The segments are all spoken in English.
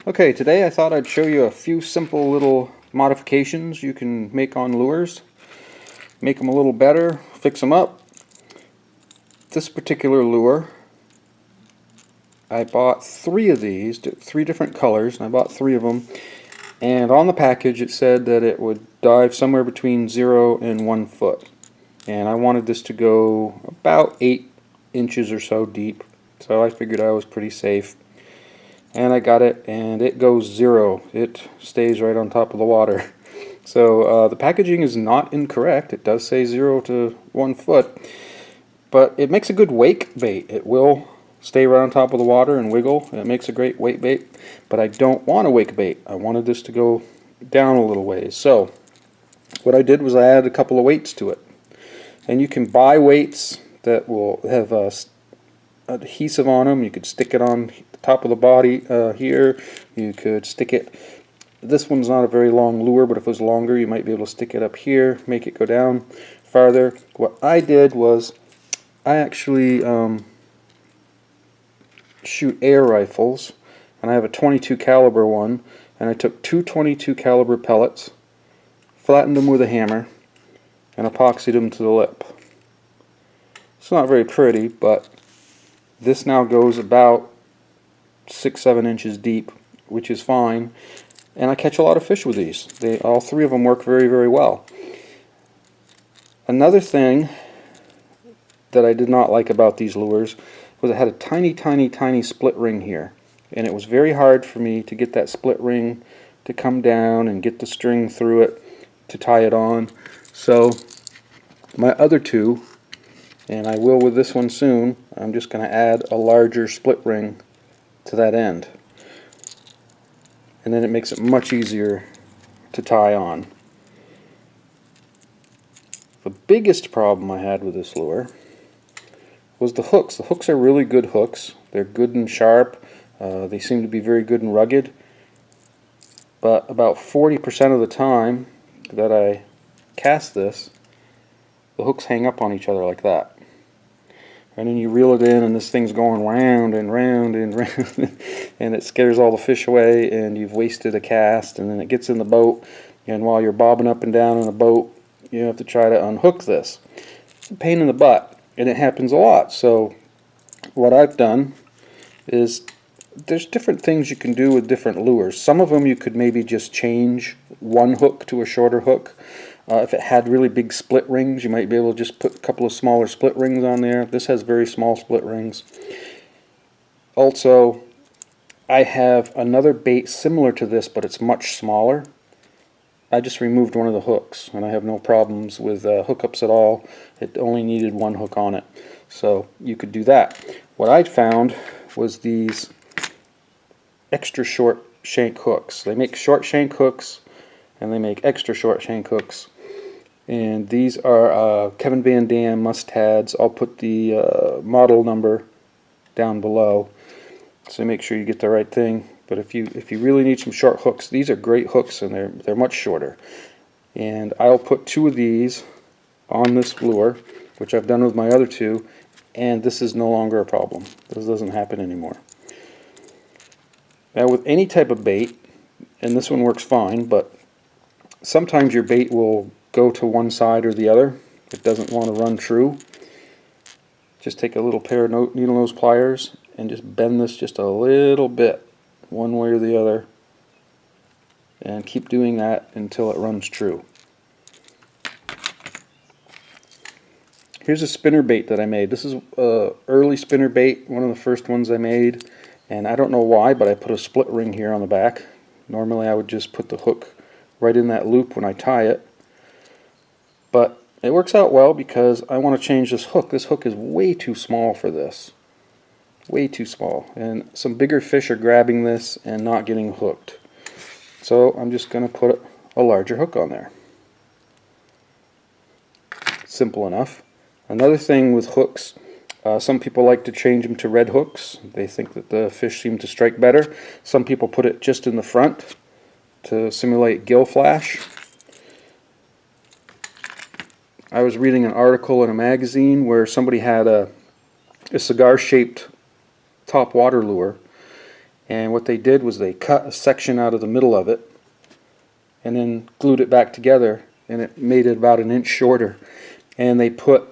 Okay, today I thought I'd show you a few simple little modifications you can make on lures. Make them a little better, fix them up. This particular lure, I bought 3 of these, 3 different colors, and I bought 3 of them. And on the package it said that it would dive somewhere between 0 and 1 foot. And I wanted this to go about 8 inches or so deep, so I figured I was pretty safe. And I got it, and it goes 0. It stays right on top of the water. So the packaging is not incorrect. It does say 0 to 1 foot, but it makes a good wake bait. It will stay right on top of the water and wiggle, and it makes a great wake bait. But I don't want a wake bait. I wanted this to go down a little ways. So what I did was I added a couple of weights to it. And you can buy weights that will have adhesive on them. You could stick it on the top of the body here. You could stick it. This one's not a very long lure, but if it was longer, you might be able to stick it up here, make it go down farther. What I did was I actually shoot air rifles, and I have a 22 caliber one, and I took 2 22 caliber pellets, flattened them with a hammer, and epoxied them to the lip. It's not very pretty, but this now goes about 6-7 inches deep, which is fine, and I catch a lot of fish with these. All 3 of them work very, very well. Another thing that I did not like about these lures was it had a tiny split ring here, and it was very hard for me to get that split ring to come down and get the string through it to tie it on. So my other 2, and I will with this one soon, I'm just going to add a larger split ring to that end. And then it makes it much easier to tie on. The biggest problem I had with this lure was the hooks. The hooks are really good hooks. They're good and sharp. They seem to be very good and rugged. But about 40% of the time that I cast this, the hooks hang up on each other like that. And then you reel it in, and this thing's going round and round and round, and it scares all the fish away, and you've wasted a cast. And then it gets in the boat, and while you're bobbing up and down in a boat, you have to try to unhook this. It's a pain in the butt, and it happens a lot. So what I've done is there's different things you can do with different lures. Some of them you could maybe just change one hook to a shorter hook. If it had really big split rings, you might be able to just put a couple of smaller split rings on there. This has very small split rings. Also, I have another bait similar to this, but it's much smaller. I just removed one of the hooks, and I have no problems with hookups at all. It only needed one hook on it, so you could do that. What I found was these extra short shank hooks. They make short shank hooks, and they make extra short shank hooks. And these are Kevin Van Dam Mustads. I'll put the model number down below, so make sure you get the right thing. But if you really need some short hooks, these are great hooks, and they're much shorter. And I'll put 2 of these on this lure, which I've done with my other 2, and this is no longer a problem. This doesn't happen anymore. Now with any type of bait, and this one works fine, but sometimes your bait will go to one side or the other. It doesn't want to run true. Just take a little pair of needle nose pliers and just bend this just a little bit one way or the other, and keep doing that until it runs true. Here's a spinnerbait that I made. This is an early spinnerbait, one of the first ones I made, and I don't know why, but I put a split ring here on the back. Normally I would just put the hook right in that loop when I tie it, but it works out well because I want to change this hook. This hook is way too small for this. Way too small. And some bigger fish are grabbing this and not getting hooked. So I'm just going to put a larger hook on there. Simple enough. Another thing with hooks, some people like to change them to red hooks. They think that the fish seem to strike better. Some people put it just in the front to simulate gill flash. I was reading an article in a magazine where somebody had a cigar-shaped Topwater lure, And what they did was they cut a section out of the middle of it and then glued it back together, and it made it about an inch shorter. And they put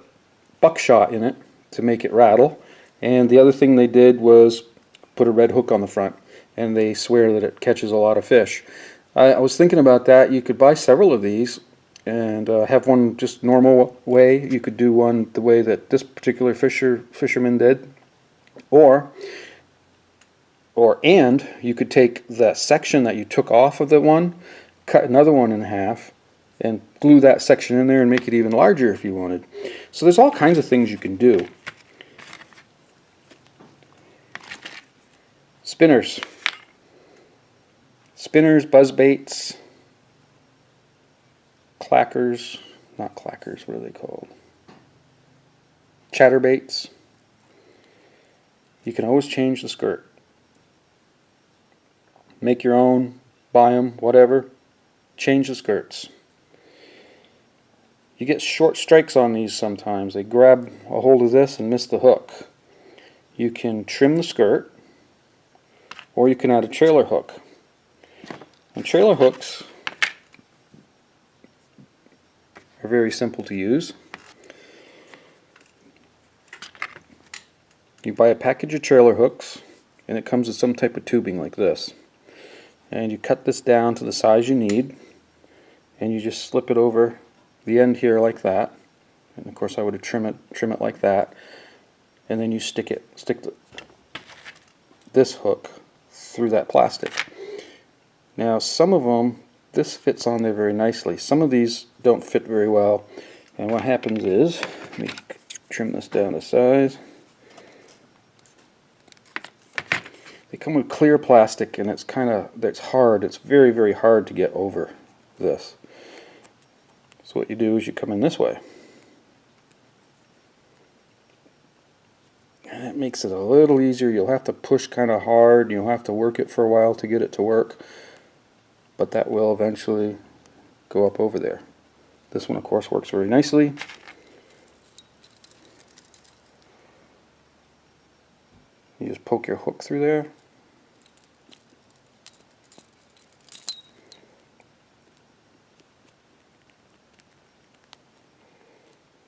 buckshot in it to make it rattle. And the other thing they did was put a red hook on the front, and they swear that it catches a lot of fish. I was thinking about that. You could buy several of these and have one just normal way. You could do one the way that this particular fisherman did, and you could take the section that you took off of the one, cut another one in half, and glue that section in there and make it even larger if you wanted. So there's all kinds of things you can do. Spinners, buzzbaits, clackers, not clackers, what are they called? Chatterbaits. You can always change the skirt. Make your own, buy them, whatever. Change the skirts. You get short strikes on these sometimes. They grab a hold of this and miss the hook. You can trim the skirt, or you can add a trailer hook. And trailer hooks are very simple to use. You buy a package of trailer hooks, and it comes with some type of tubing like this. And you cut this down to the size you need, and you just slip it over the end here like that. And of course I would trim it like that. And then you stick this hook through that plastic. Now some of them, this fits on there very nicely. Some of these don't fit very well. And what happens is, let me trim this down to size. They come with clear plastic, and it's hard. It's very, very hard to get over this. So what you do is you come in this way. And it makes it a little easier. You'll have to push kind of hard. You'll have to work it for a while to get it to work. But that will eventually go up over there. This one, of course, works very nicely. You just poke your hook through there.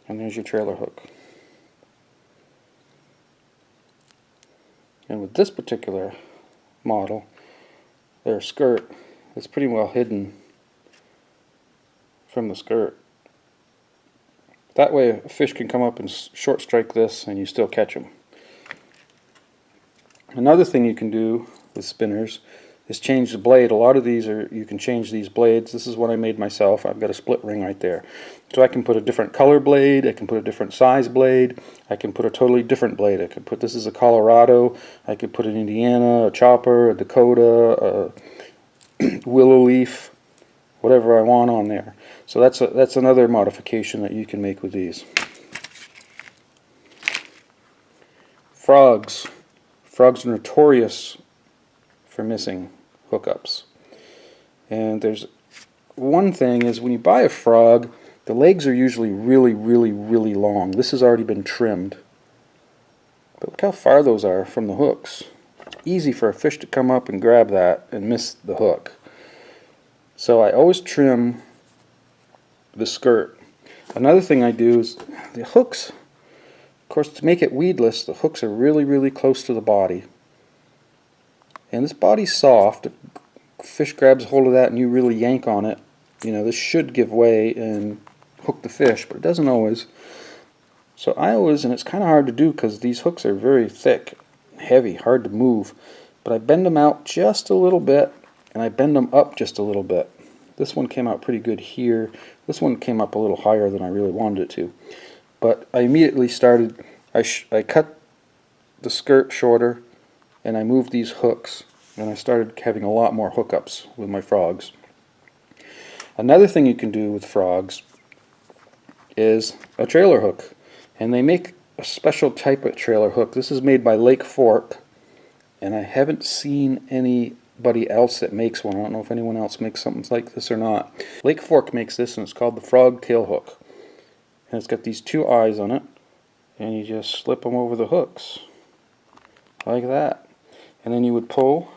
And there's your trailer hook. And with this particular model, their skirt is pretty well hidden from the skirt. That way a fish can come up and short strike this and you still catch them. Another thing you can do with spinners is change the blade. A lot of these you can change these blades. This is what I made myself. I've got a split ring right there. So I can put a different color blade, I can put a different size blade, I can put a totally different blade. I could put, this is a Colorado, I could put an Indiana, a Chopper, a Dakota, a willow leaf, whatever I want on there. So that's another modification that you can make with these. Frogs. Frogs are notorious for missing hookups. And there's one thing is when you buy a frog, the legs are usually really, really, really long. This has already been trimmed. But look how far those are from the hooks. Easy for a fish to come up and grab that and miss the hook. So I always trim the skirt. Another thing I do is the hooks, of course, to make it weedless, the hooks are really, really close to the body. And this body's soft. If a fish grabs hold of that and you really yank on it, you know, this should give way and hook the fish, but it doesn't always. So I always, and it's kind of hard to do because these hooks are very thick, heavy, hard to move, but I bend them out just a little bit and I bend them up just a little bit. This one came out pretty good here. This one came up a little higher than I really wanted it to. But I immediately started, I cut the skirt shorter and I moved these hooks and I started having a lot more hookups with my frogs. Another thing you can do with frogs is a trailer hook, and they make a special type of trailer hook. This is made by Lake Fork, and I haven't seen anybody else that makes one. I don't know if anyone else makes something like this or not. Lake Fork makes this, and it's called the frog tail hook, and it's got these two eyes on it, and you just slip them over the hooks like that, and then you would pull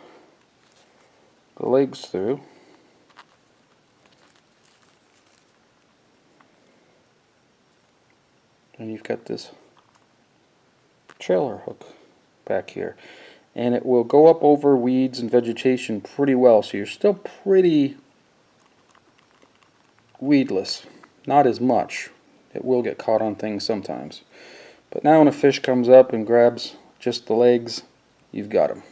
the legs through. And you've got this trailer hook back here. And it will go up over weeds and vegetation pretty well, so you're still pretty weedless. Not as much. It will get caught on things sometimes. But now when a fish comes up and grabs just the legs, you've got him.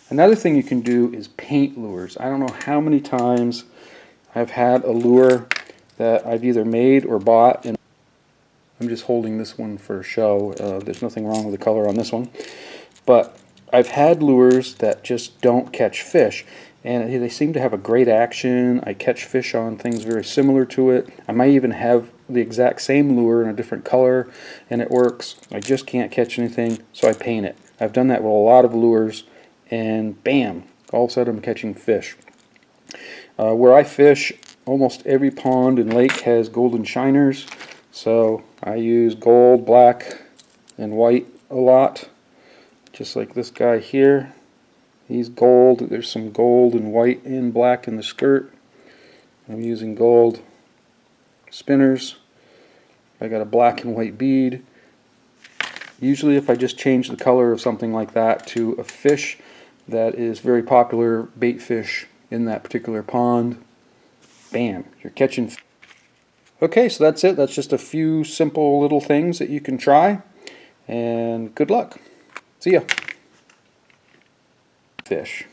Another thing you can do is paint lures. I don't know how many times I've had a lure that I've either made or bought, and I'm just holding this one for show. There's nothing wrong with the color on this one. But I've had lures that just don't catch fish, and they seem to have a great action. I catch fish on things very similar to it. I might even have the exact same lure in a different color, and it works. I just can't catch anything, so I paint it. I've done that with a lot of lures, and bam, all of a sudden I'm catching fish. Where I fish, almost every pond and lake has golden shiners, so I use gold, black, and white a lot. Just like this guy here. He's gold. There's some gold and white and black in the skirt. I'm using gold spinners. I got a black and white bead. Usually if I just change the color of something like that to a fish that is very popular bait fish in that particular pond, bam, you're catching. Okay, so that's it. That's just a few simple little things that you can try, and good luck. See ya. Fish.